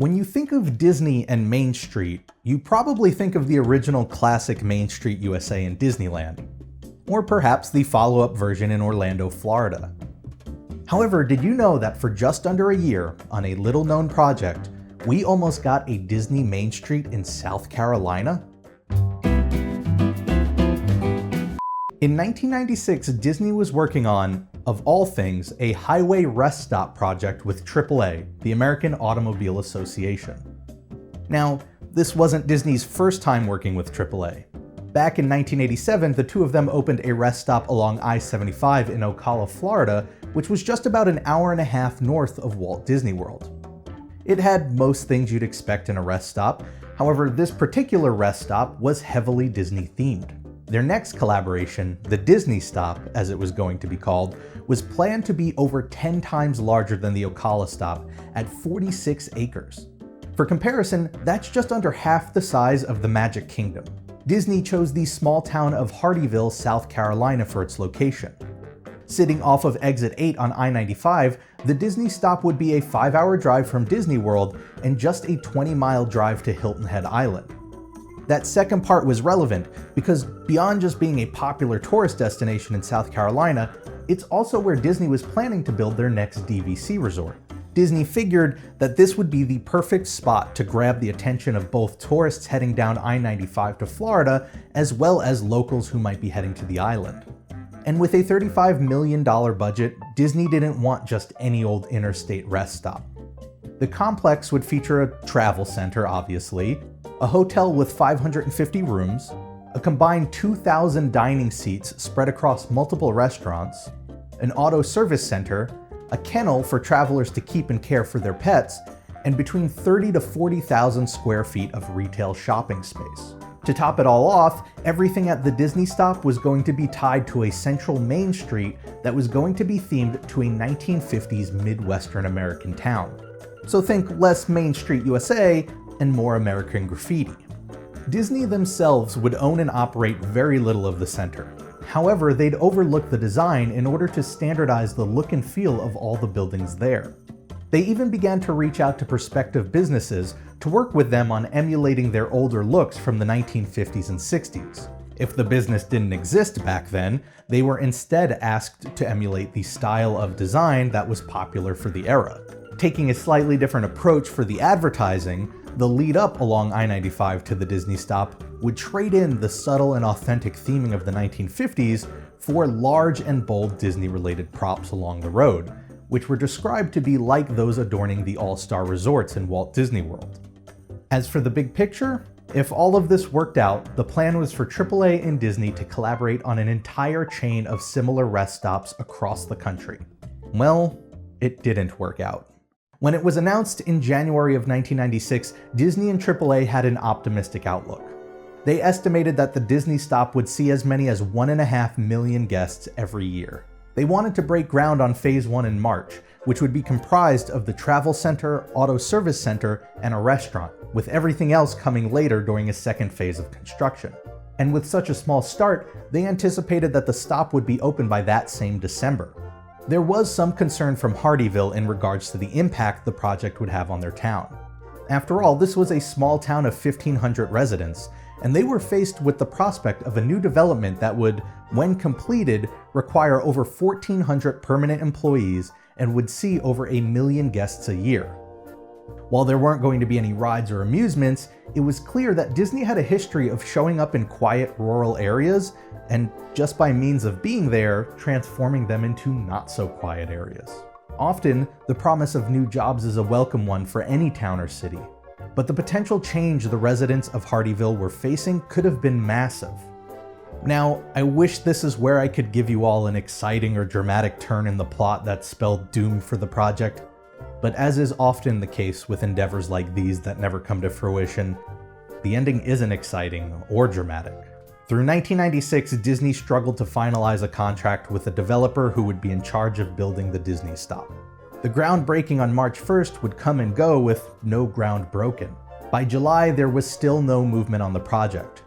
When you think of Disney and Main Street, you probably think of the original classic Main Street USA in Disneyland, or perhaps the follow-up version in Orlando, Florida. However, did you know that for just under a year, on a little-known project, we almost got a Disney Main Street in South Carolina? In 1996, Disney was working on, of all things, a highway rest stop project with AAA, the American Automobile Association. Now, this wasn't Disney's first time working with AAA. Back in 1987, the two of them opened a rest stop along I-75 in Ocala, Florida, which was just about an hour and a half north of Walt Disney World. It had most things you'd expect in a rest stop. However, this particular rest stop was heavily Disney themed. Their next collaboration, the Disney Stop, as it was going to be called, was planned to be over 10 times larger than the Ocala stop at 46 acres. For comparison, that's just under half the size of the Magic Kingdom. Disney chose the small town of Hardeeville, South Carolina for its location. Sitting off of exit 8 on I-95, the Disney Stop would be a 5-hour drive from Disney World and just a 20-mile drive to Hilton Head Island. That second part was relevant because beyond just being a popular tourist destination in South Carolina, it's also where Disney was planning to build their next DVC resort. Disney figured that this would be the perfect spot to grab the attention of both tourists heading down I-95 to Florida, as well as locals who might be heading to the island. And with a $35 million budget, Disney didn't want just any old interstate rest stop. The complex would feature a travel center, obviously, a hotel with 550 rooms, a combined 2,000 dining seats spread across multiple restaurants, an auto service center, a kennel for travelers to keep and care for their pets, and between 30 to 40,000 square feet of retail shopping space. To top it all off, everything at the Disney Stop was going to be tied to a central Main Street that was going to be themed to a 1950s Midwestern American town. So think less Main Street USA and more American graffiti. Disney themselves would own and operate very little of the center. However, they'd overlook the design in order to standardize the look and feel of all the buildings there. They even began to reach out to prospective businesses to work with them on emulating their older looks from the 1950s and 60s. If the business didn't exist back then, they were instead asked to emulate the style of design that was popular for the era. Taking a slightly different approach for the advertising, the lead up along I-95 to the Disney Stop would trade in the subtle and authentic theming of the 1950s for large and bold Disney-related props along the road, which were described to be like those adorning the all-star resorts in Walt Disney World. As for the big picture, if all of this worked out, the plan was for AAA and Disney to collaborate on an entire chain of similar rest stops across the country. Well, it didn't work out. When it was announced in January of 1996, Disney and AAA had an optimistic outlook. They estimated that the Disney Stop would see as many as 1.5 million guests every year. They wanted to break ground on Phase 1 in March, which would be comprised of the travel center, auto service center, and a restaurant, with everything else coming later during a second phase of construction. And with such a small start, they anticipated that the stop would be open by that same December. There was some concern from Hardeeville in regards to the impact the project would have on their town. After all, this was a small town of 1,500 residents, and they were faced with the prospect of a new development that would, when completed, require over 1,400 permanent employees and would see over 1 million guests a year. While there weren't going to be any rides or amusements, it was clear that Disney had a history of showing up in quiet rural areas and, just by means of being there, transforming them into not-so-quiet areas. Often, the promise of new jobs is a welcome one for any town or city, but the potential change the residents of Hardeeville were facing could have been massive. Now, I wish this is where I could give you all an exciting or dramatic turn in the plot that spelled doom for the project, but as is often the case with endeavors like these that never come to fruition, the ending isn't exciting or dramatic. Through 1996, Disney struggled to finalize a contract with a developer who would be in charge of building the Disney Stop. The groundbreaking on March 1st would come and go with no ground broken. By July, there was still no movement on the project.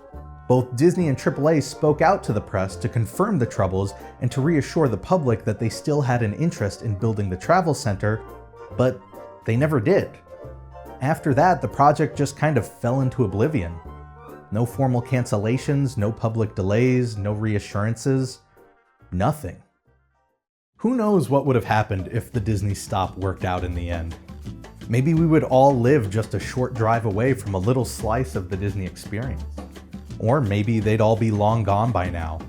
Both Disney and AAA spoke out to the press to confirm the troubles and to reassure the public that they still had an interest in building the travel center, but they never did. After that, the project just kind of fell into oblivion. No formal cancellations, no public delays, no reassurances, nothing. Who knows what would have happened if the Disney stop worked out in the end? Maybe we would all live just a short drive away from a little slice of the Disney experience. Or maybe they'd all be long gone by now.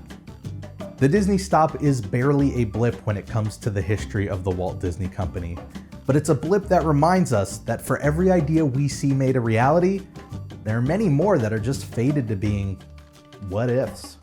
The Disney stop is barely a blip when it comes to the history of the Walt Disney Company, but it's a blip that reminds us that for every idea we see made a reality, there are many more that are just fated to being what ifs.